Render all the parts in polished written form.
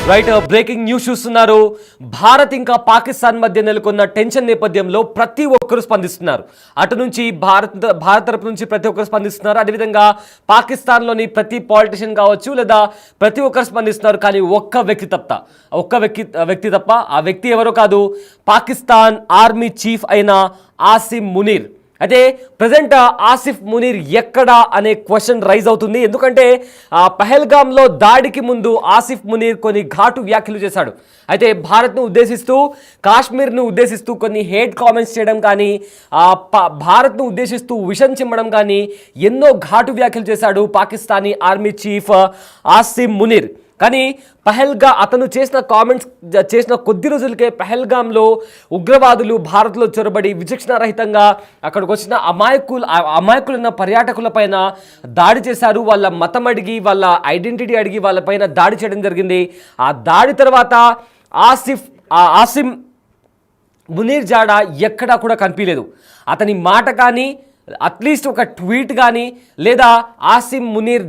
Right breaking news చూస్తున్నారు. భారత్ ఇంకా పాకిస్తాన్ మధ్య నెలకొన్న టెన్షన్ నేపథ్యంలో ప్రతి ఒక్కరు స్పందిస్తున్నారు. అటు నుంచి భారత్ తరపు నుంచి ప్రతి ఒక్కరు స్పందిస్తున్నారు. అదేవిధంగా పాకిస్తాన్లోని ప్రతి పాలిటిషియన్ కావచ్చు లేదా ప్రతి ఒక్కరు స్పందిస్తున్నారు. కానీ ఒక్క వ్యక్తి తప్ప ఆ వ్యక్తి ఎవరో కాదు, పాకిస్తాన్ ఆర్మీ చీఫ్ అయిన ఆసిమ్ మునీర్. అయితే ప్రజెంట్ ఆసిఫ్ మునీర్ ఎక్కడా అనే క్వశ్చన్ రైజ్ అవుతుంది. ఎందుకంటే పహల్గామ్లో దాడికి ముందు ఆసిఫ్ మునీర్ కొన్ని ఘాటు వ్యాఖ్యలు చేశాడు. అయితే భారత్ను ఉద్దేశిస్తూ, కాశ్మీర్ను ఉద్దేశిస్తూ కొన్ని హేట్ కామెంట్స్ చేయడం కానీ, భారత్ను ఉద్దేశిస్తూ విషం చిమ్మడం కానీ ఎన్నో ఘాటు వ్యాఖ్యలు చేశాడు పాకిస్తానీ ఆర్మీ చీఫ్ ఆసిమ్ మునీర్. కానీ అతను చేసిన కొద్ది రోజులకే పహల్గామ్లో ఉగ్రవాదులు భారత్లో చొరబడి విచక్షణారహితంగా అక్కడికి వచ్చిన అమాయకులున్న పర్యాటకులపైన దాడి చేశారు. వాళ్ళ మతం అడిగి, వాళ్ళ ఐడెంటిటీ అడిగి వాళ్ళపైన దాడి చేయడం జరిగింది. ఆ దాడి తర్వాత ఆసిమ్ మునీర్ జాడ ఎక్కడా కూడా కనిపించలేదు. అతని మాట కానీ, అట్లీస్ట్ ఒక ట్వీట్ కానీ, లేదా ఆసిమ్ మునీర్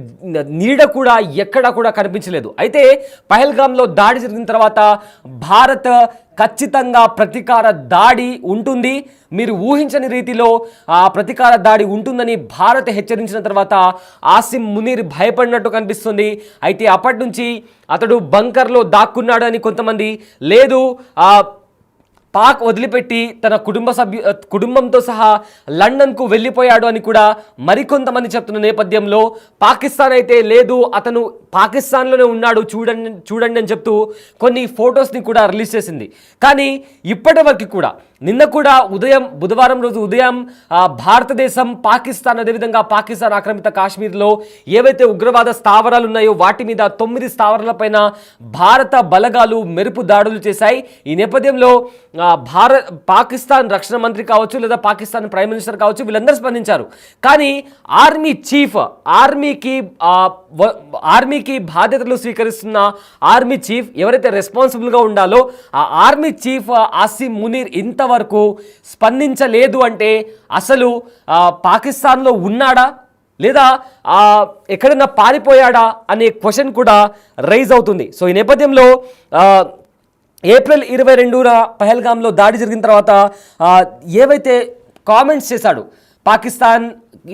నీడ కూడా ఎక్కడా కూడా కనిపించలేదు. అయితే పహల్గామ్లో దాడి జరిగిన తర్వాత భారత్ ఖచ్చితంగా ప్రతీకార దాడి ఉంటుంది, మీరు ఊహించని రీతిలో ప్రతీకార దాడి ఉంటుందని భారత్ హెచ్చరించిన తర్వాత ఆసిమ్ మునీర్ భయపడినట్టు కనిపిస్తుంది. అయితే అప్పటి నుంచి అతడు బంకర్లో దాక్కున్నాడు అని కొంతమంది, లేదు పాక్ వదిలిపెట్టి తన కుటుంబంతో సహా లండన్కు వెళ్ళిపోయాడు అని కూడా మరికొంతమంది చెప్తున్న నేపథ్యంలో పాకిస్తాన్ అయితే లేదు, అతను పాకిస్తాన్లోనే ఉన్నాడు చూడండి అని చెప్తూ కొన్ని ఫొటోస్ని కూడా రిలీజ్ చేసింది. కానీ ఇప్పటి వరకు కూడా, నిన్న కూడా బుధవారం రోజు ఉదయం భారతదేశం పాకిస్తాన్, అదేవిధంగా పాకిస్తాన్ ఆక్రమిత కాశ్మీర్లో ఏవైతే ఉగ్రవాద స్థావరాలు ఉన్నాయో వాటి మీద 9 స్థావరాలపైన భారత బలగాలు మెరుపు దాడులు చేశాయి. ఈ నేపథ్యంలో పాకిస్తాన్ రక్షణ మంత్రి కావచ్చు లేదా పాకిస్తాన్ ప్రైమ్ మినిస్టర్ కావచ్చు, వీళ్ళందరూ స్పందించారు. కానీ ఆర్మీ చీఫ్, ఆర్మీకి బాధ్యతలు స్వీకరిస్తున్న ఆర్మీ చీఫ్ ఎవరైతే రెస్పాన్సిబుల్గా ఉండాలో ఆ ఆర్మీ చీఫ్ ఆసిమ్ మునీర్ ఇంతవరకు స్పందించలేదు. అంటే అసలు పాకిస్తాన్లో ఉన్నాడా లేదా ఎక్కడైనా పారిపోయాడా అనే క్వశ్చన్ కూడా రైజ్ అవుతుంది. సో ఈ నేపథ్యంలో ఏప్రిల్ 22న పహల్గామ్లో దాడి జరిగిన తర్వాత ఏవైతే కామెంట్స్ చేశాడు, పాకిస్తాన్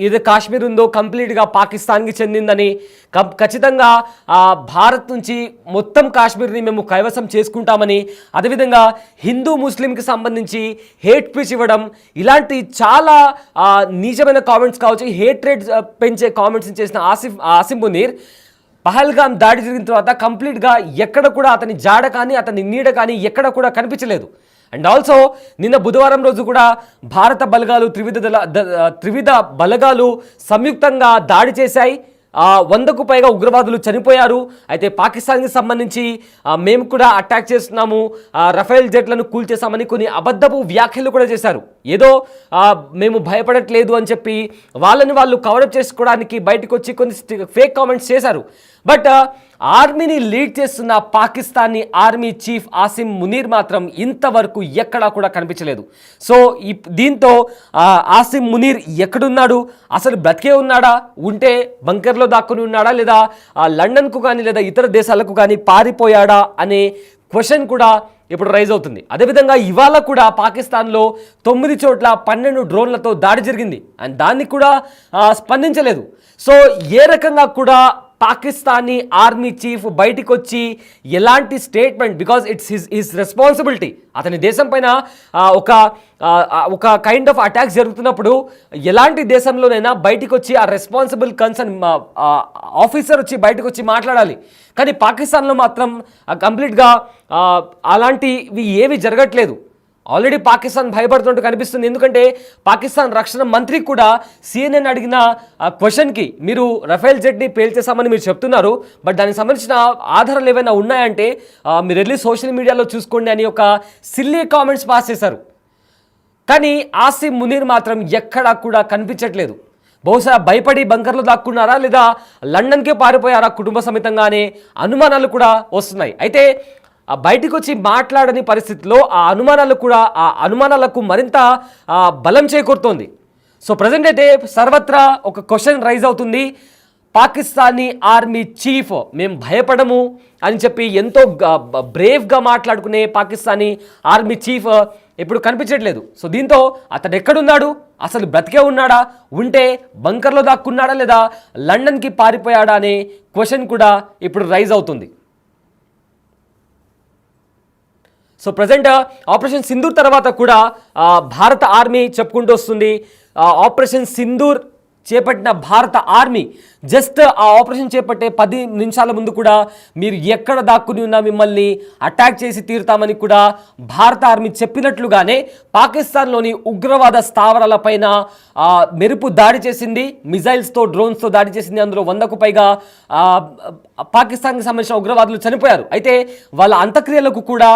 ఏదో కాశ్మీర్ ఉందో కంప్లీట్గా పాకిస్తాన్కి చెందిందని, ఖచ్చితంగా భారత్ నుంచి మొత్తం కాశ్మీర్ని మేము కైవసం చేసుకుంటామని, అదేవిధంగా హిందూ ముస్లింకి సంబంధించి హేట్ స్పీచ్ ఇవ్వడం, ఇలాంటి చాలా నీచమైన కామెంట్స్ కావచ్చు, హేట్రేట్ పెంచే కామెంట్స్ చేసిన ఆసిమ్ మునీర్ పహల్గామ్ దాడి జరిగిన తర్వాత కంప్లీట్గా ఎక్కడ కూడా అతని జాడ కానీ అతని నీడ కానీ ఎక్కడ కూడా కనిపించలేదు. అండ్ ఆల్సో నిన్న బుధవారం రోజు కూడా భారత బలగాలు త్రివిధ బలగాలు సంయుక్తంగా దాడి చేశాయి. 100కు పైగా ఉగ్రవాదులు చనిపోయారు. అయితే పాకిస్తాన్కి సంబంధించి మేము కూడా అటాక్ చేస్తున్నాము, రఫేల్ జెట్లను కూల్చేసామని కొన్ని అబద్ధపు వ్యాఖ్యలు కూడా చేశారు. ఏదో మేము భయపడట్లేదు అని చెప్పి వాళ్ళు కవరప్ చేసుకోవడానికి బయటకు వచ్చి కొన్ని ఫేక్ కామెంట్స్ చేశారు. బట్ ఆర్మీని లీడ్ చేస్తున్న పాకిస్తానీ ఆర్మీ చీఫ్ ఆసిమ్ మునీర్ మాత్రం ఇంతవరకు ఎక్కడా కూడా కనిపించలేదు. సో దీంతో ఆసిమ్ మునీర్ ఎక్కడున్నాడు, అసలు బ్రతికే ఉన్నాడా, ఉంటే బంకర్లో దాక్కుని ఉన్నాడా, లేదా లండన్కు కానీ లేదా ఇతర దేశాలకు కానీ పారిపోయాడా అనే క్వశ్చన్ కూడా ఇప్పుడు రైజ్ అవుతుంది. అదేవిధంగా ఇవాళ కూడా పాకిస్తాన్లో 9 చోట్ల 12 డ్రోన్లతో దాడి జరిగింది అండ్ దాన్ని కూడా స్పందించలేదు. సో ఏ రకంగా కూడా పాకిస్తానీ ఆర్మీ చీఫ్ బయటికి వచ్చి ఎలాంటి statement, because it's his responsibility, అతని దేశం పైన ఒక కైండ్ ఆఫ్ అటాక్స్ జరుగుతున్నప్పుడు ఎలాంటి దేశంలోనైనా బయటికి వచ్చి ఆ రెస్పాన్సిబుల్ కన్సర్న్ ఆఫీసర్ వచ్చి బయటకు వచ్చి మాట్లాడాలి. కానీ పాకిస్తాన్లో మాత్రం కంప్లీట్గా అలాంటివి ఏవి జరగట్లేదు. ఆల్రెడీ పాకిస్తాన్ భయపడుతున్నట్టు కనిపిస్తుంది. ఎందుకంటే పాకిస్తాన్ రక్షణ మంత్రి కూడా CNN అడిగిన క్వశ్చన్కి మీరు రఫేల్ జెట్ని పేల్చేసామని మీరు చెప్తున్నారు, బట్ దానికి సంబంధించిన ఆధారాలు ఏమైనా ఉన్నాయంటే మీరు వెళ్ళి సోషల్ మీడియాలో చూసుకోండి అని ఒక సిల్లీ కామెంట్స్ పాస్ చేశారు. కానీ ఆసిమ్ మునీర్ మాత్రం ఎక్కడా కూడా కనిపించట్లేదు. బహుశా భయపడి బంకర్లో దాక్కున్నారా లేదా లండన్కే పారిపోయారా కుటుంబ సమేతంగానే అనుమానాలు కూడా వస్తున్నాయి. అయితే బయటికి వచ్చి మాట్లాడని పరిస్థితిలో ఆ అనుమానాలకు మరింత బలం చేకూరుతోంది. సో ప్రజెంట్ అయితే సర్వత్రా ఒక క్వశ్చన్ రైజ్ అవుతుంది. పాకిస్తానీ ఆర్మీ చీఫ్ మేము భయపడము అని చెప్పి ఎంతో బ్రేవ్గా మాట్లాడుకునే పాకిస్తానీ ఆర్మీ చీఫ్ ఇప్పుడు కనిపించట్లేదు. సో దీంతో అతడు ఎక్కడున్నాడు, అసలు బ్రతికే ఉన్నాడా, ఉంటే బంకర్లో దాక్కున్నాడా లేదా లండన్కి పారిపోయాడా అనే క్వశ్చన్ కూడా ఇప్పుడు రైజ్ అవుతుంది. సో ప్రజెంట్ ఆపరేషన్ సింధూర్ తర్వాత కూడా భారత ఆర్మీ చెప్పుకుంటూ వస్తుంది. ఆపరేషన్ సింధూర్ చేపట్టిన భారత ఆర్మీ జస్ట్ ఆ ఆపరేషన్ చేపట్టే 10 నిమిషాల ముందు కూడా మీరు ఎక్కడ దాక్కుని ఉన్నా మిమ్మల్ని అటాక్ చేసి తీరుతామని కూడా భారత ఆర్మీ చెప్పినట్లుగానే పాకిస్తాన్లోని ఉగ్రవాద స్థావరాలపైన మెరుపు దాడి చేసింది, మిజైల్స్తో డ్రోన్స్తో దాడి చేసింది. అందులో 100కు పైగా పాకిస్తాన్కి సంబంధించిన ఉగ్రవాదులు చనిపోయారు. అయితే వాళ్ళ అంత్యక్రియలకు కూడా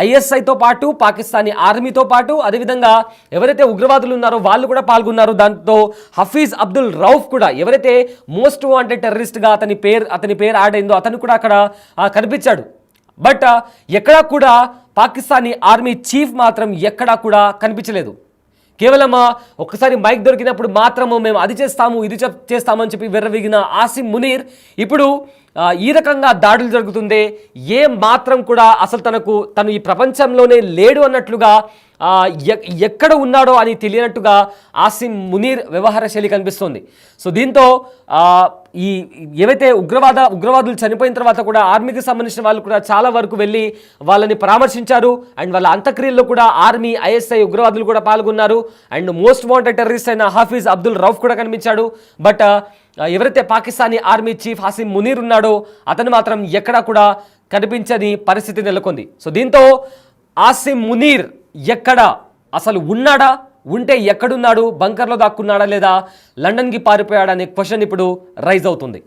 ఐఎస్ఐతో పాటు పాకిస్తానీ ఆర్మీతో పాటు అదేవిధంగా ఎవరైతే ఉగ్రవాదులు ఉన్నారో వాళ్ళు కూడా పాల్గొన్నారు. దాంతో హఫీజ్ అబ్దుల్ రౌఫ్ కూడా ఎవరైతే మోస్ట్ వాంటెడ్ టెర్రరిస్ట్గా అతని పేరు యాడ్ అయిందో అతను కూడా అక్కడ కనిపించాడు. బట్ ఎక్కడా కూడా పాకిస్తానీ ఆర్మీ చీఫ్ మాత్రం ఎక్కడా కూడా కనిపించలేదు. కేవలం ఒక్కసారి మైక్ దొరికినప్పుడు మాత్రము మేము అది చేస్తాము ఇది చేస్తామని చెప్పి విర్రవీగిన ఆసిమ్ మునీర్ ఇప్పుడు ఈ రకంగా దాడులు జరుగుతుంది. ఏ మాత్రం కూడా అసలు తను ఈ ప్రపంచంలోనే లేడు అన్నట్లుగా ఎక్కడ ఉన్నాడో అని తెలియనట్టుగా ఆసిమ్ మునీర్ వ్యవహార శైలి కనిపిస్తుంది. సో దీంతో ఈ ఏవైతే ఉగ్రవాదులు చనిపోయిన తర్వాత కూడా ఆర్మీకి సంబంధించిన వాళ్ళు కూడా చాలా వరకు వెళ్ళి వాళ్ళని పరామర్శించారు. అండ్ వాళ్ళ అంత్యక్రియల్లో కూడా ఆర్మీ, ఐఎస్ఐ ఉగ్రవాదులు కూడా పాల్గొన్నారు. అండ్ మోస్ట్ వాంటెడ్ టెర్రరిస్ట్ అయిన హఫీజ్ అబ్దుల్ రౌఫ్ కూడా కనిపించాడు. బట్ ఎవరైతే పాకిస్తానీ ఆర్మీ చీఫ్ ఆసిమ్ మునీర్ ఉన్నాడో అతను మాత్రం ఎక్కడా కూడా కనిపించని పరిస్థితి నెలకొంది. సో దీంతో ఆసిమ్ మునీర్ ఎక్కడ అసలు ఉన్నాడా, ఉంటే ఎక్కడున్నాడు, బంకర్లో దాక్కున్నాడా లేదా లండన్కి పారిపోయాడా అనే క్వశ్చన్ ఇప్పుడు రైజ్ అవుతుంది.